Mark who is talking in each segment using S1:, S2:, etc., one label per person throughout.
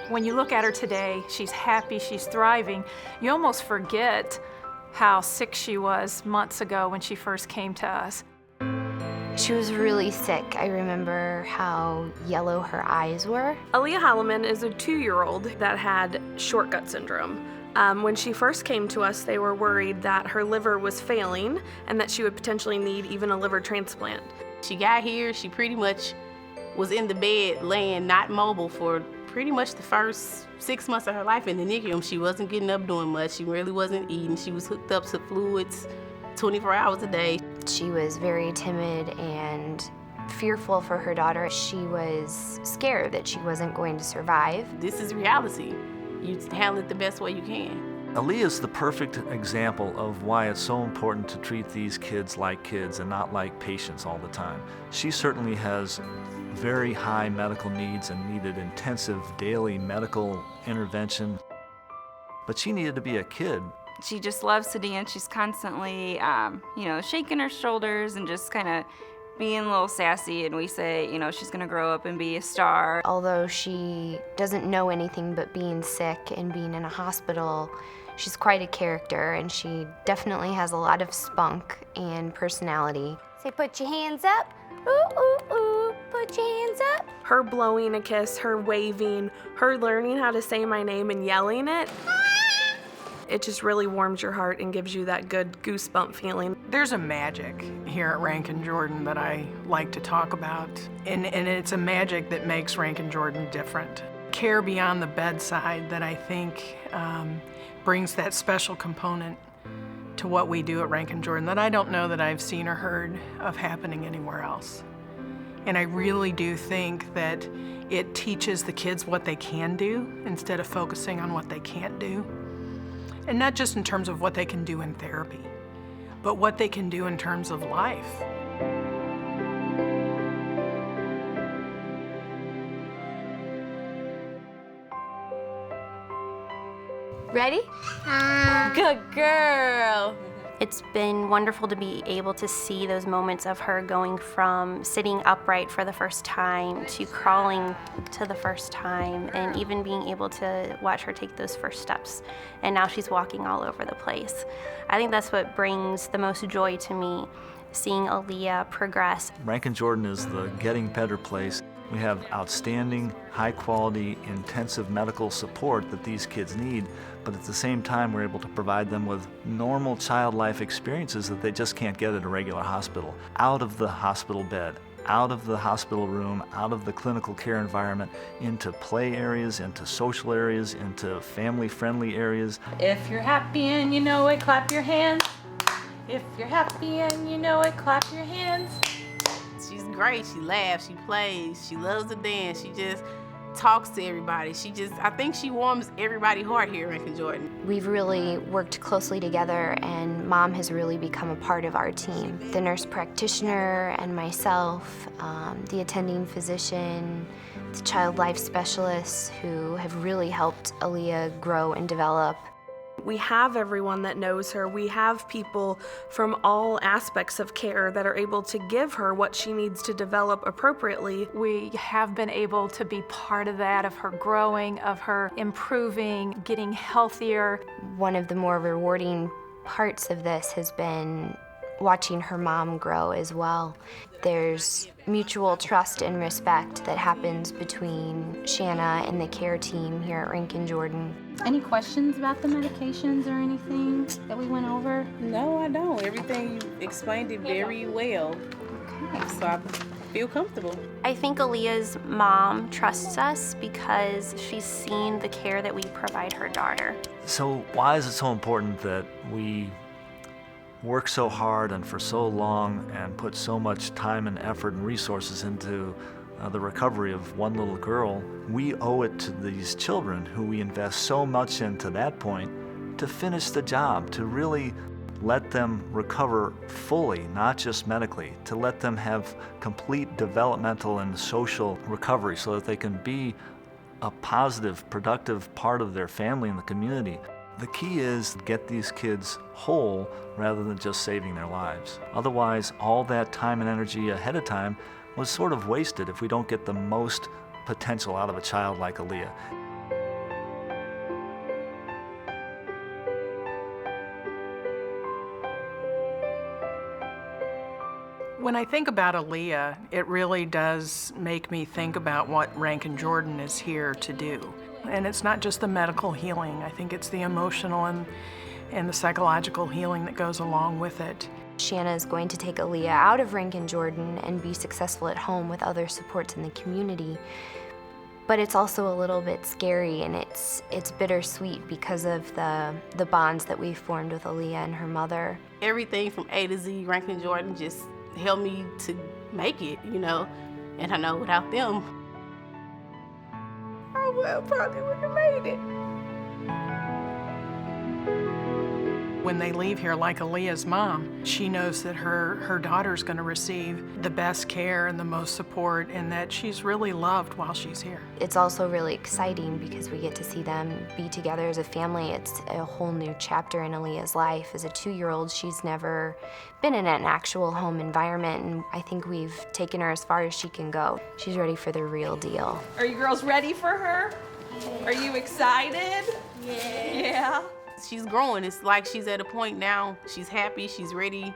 S1: When you look at her today, she's happy, she's thriving. You almost forget how sick she was months ago when she first came to us.
S2: She was really sick. I remember how yellow her eyes were.
S3: Aleah Holliman is a 2-year-old that had short gut syndrome. When she first came to us, they were worried that her liver was failing and that she would potentially need even a liver transplant.
S4: She got here, she pretty much was in the bed laying not mobile for pretty much the first 6 months of her life in the NICU. She wasn't getting up doing much. She really wasn't eating. She was hooked up to fluids 24 hours a day.
S2: She was very timid and fearful for her daughter. She was scared that she wasn't going to survive.
S4: This is reality. You handle it the best way you can.
S5: Aleah is the perfect example of why it's so important to treat these kids like kids and not like patients all the time. She certainly has very high medical needs and needed intensive daily medical intervention, but she needed to be a kid.
S6: She just loves to dance. She's constantly, shaking her shoulders and just kind of being a little sassy, and we say, she's gonna grow up and be a star.
S2: Although she doesn't know anything but being sick and being in a hospital, she's quite a character, and she definitely has a lot of spunk and personality.
S7: Say, put your hands up. Ooh, ooh, ooh, put your hands up.
S3: Her blowing a kiss, her waving, her learning how to say my name and yelling it, it just really warms your heart and gives you that good goosebump feeling.
S8: There's a magic here at Ranken Jordan that I like to talk about, and it's a magic that makes Ranken Jordan different. Care beyond the bedside that I think brings that special component to what we do at Ranken Jordan that I don't know that I've seen or heard of happening anywhere else. And I really do think that it teaches the kids what they can do instead of focusing on what they can't do. And not just in terms of what they can do in therapy, but what they can do in terms of life.
S7: Ready?
S6: Good girl.
S9: It's been wonderful to be able to see those moments of her going from sitting upright for the first time to crawling to the first time, and even being able to watch her take those first steps. And now she's walking all over the place. I think that's what brings the most joy to me, seeing Aleah progress.
S5: Ranken Jordan is the getting better place. We have outstanding, high-quality, intensive medical support that these kids need, but at the same time we're able to provide them with normal child life experiences that they just can't get at a regular hospital. Out of the hospital bed, out of the hospital room, out of the clinical care environment, into play areas, into social areas, into family-friendly areas.
S6: If you're happy and you know it, clap your hands. If you're happy and you know it, clap your hands.
S4: She's great. She laughs, she plays, she loves to dance, she just talks to everybody. I think she warms everybody's heart here in Ranken Jordan.
S2: We've really worked closely together, and Mom has really become a part of our team. The nurse practitioner and myself, the attending physician, the child life specialists who have really helped Aleah grow and develop.
S3: We have everyone that knows her. We have people from all aspects of care that are able to give her what she needs to develop appropriately.
S1: We have been able to be part of that, of her growing, of her improving, getting healthier.
S2: One of the more rewarding parts of this has been watching her mom grow as well. There's mutual trust and respect that happens between Shanna and the care team here at Ranken Jordan.
S6: Any questions about the medications or anything that we went over?
S4: No, I don't. Everything you explained it very well.
S6: Okay.
S4: So I feel comfortable.
S9: I think Aleah's mom trusts us because she's seen the care that we provide her daughter.
S5: So why is it so important that we work so hard and for so long and put so much time and effort and resources into the recovery of one little girl? We owe it to these children who we invest so much in to that point to finish the job, to really let them recover fully, not just medically, to let them have complete developmental and social recovery so that they can be a positive, productive part of their family and the community. The key is to get these kids whole rather than just saving their lives. Otherwise, all that time and energy ahead of time was sort of wasted if we don't get the most potential out of a child like Aleah.
S8: When I think about Aleah, it really does make me think about what Ranken Jordan is here to do. And it's not just the medical healing. I think it's the emotional and the psychological healing that goes along with it.
S2: Shanna is going to take Aleah out of Ranken Jordan and be successful at home with other supports in the community. But it's also a little bit scary, and it's bittersweet because of the bonds that we've formed with Aleah and her mother.
S4: Everything from A to Z, Ranken Jordan just helped me to make it, you know. And I know without them, I probably wouldn't have made it.
S8: When they leave here, like Aleah's mom, she knows that her daughter's going to receive the best care and the most support, and that she's really loved while she's here.
S2: It's also really exciting because we get to see them be together as a family. It's a whole new chapter in Aleah's life. As a 2-year-old, she's never been in an actual home environment, and I think we've taken her as far as she can go. She's ready for the real deal.
S10: Are you girls ready for her? Yeah. Are you excited? Yeah.
S4: She's growing. It's like she's at a point now, she's happy, she's ready,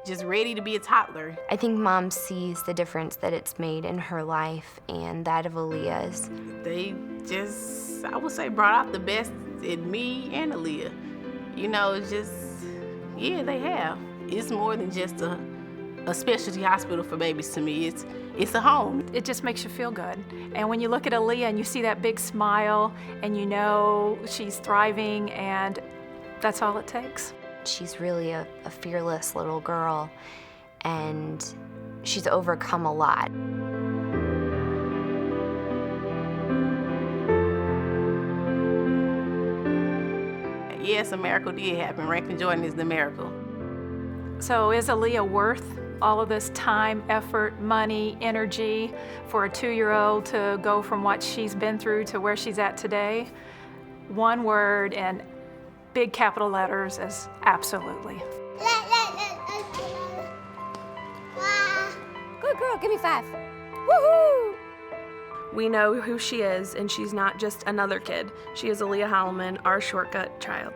S4: just ready to be a toddler.
S2: I think Mom sees the difference that it's made in her life and that of Aleah's.
S4: They just, I would say, brought out the best in me and Aleah. You know, it's just, yeah, they have. It's more than just a specialty hospital for babies to me. It's a home.
S1: It just makes you feel good. And when you look at Aleah and you see that big smile and you know she's thriving, and that's all it takes.
S2: She's really a fearless little girl, and she's overcome a lot.
S4: Yes, a miracle did happen. Ranken Jordan is the miracle.
S1: So is Aleah worth all of this time, effort, money, energy for a 2-year-old to go from what she's been through to where she's at today? One word in big capital letters is absolutely.
S7: Good girl, give me 5. Woohoo!
S3: We know who she is, and she's not just another kid. She is Aleah Holliman, our shortcut child.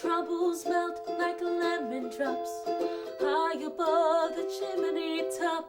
S11: Troubles melt like lemon drops high above the chimney top.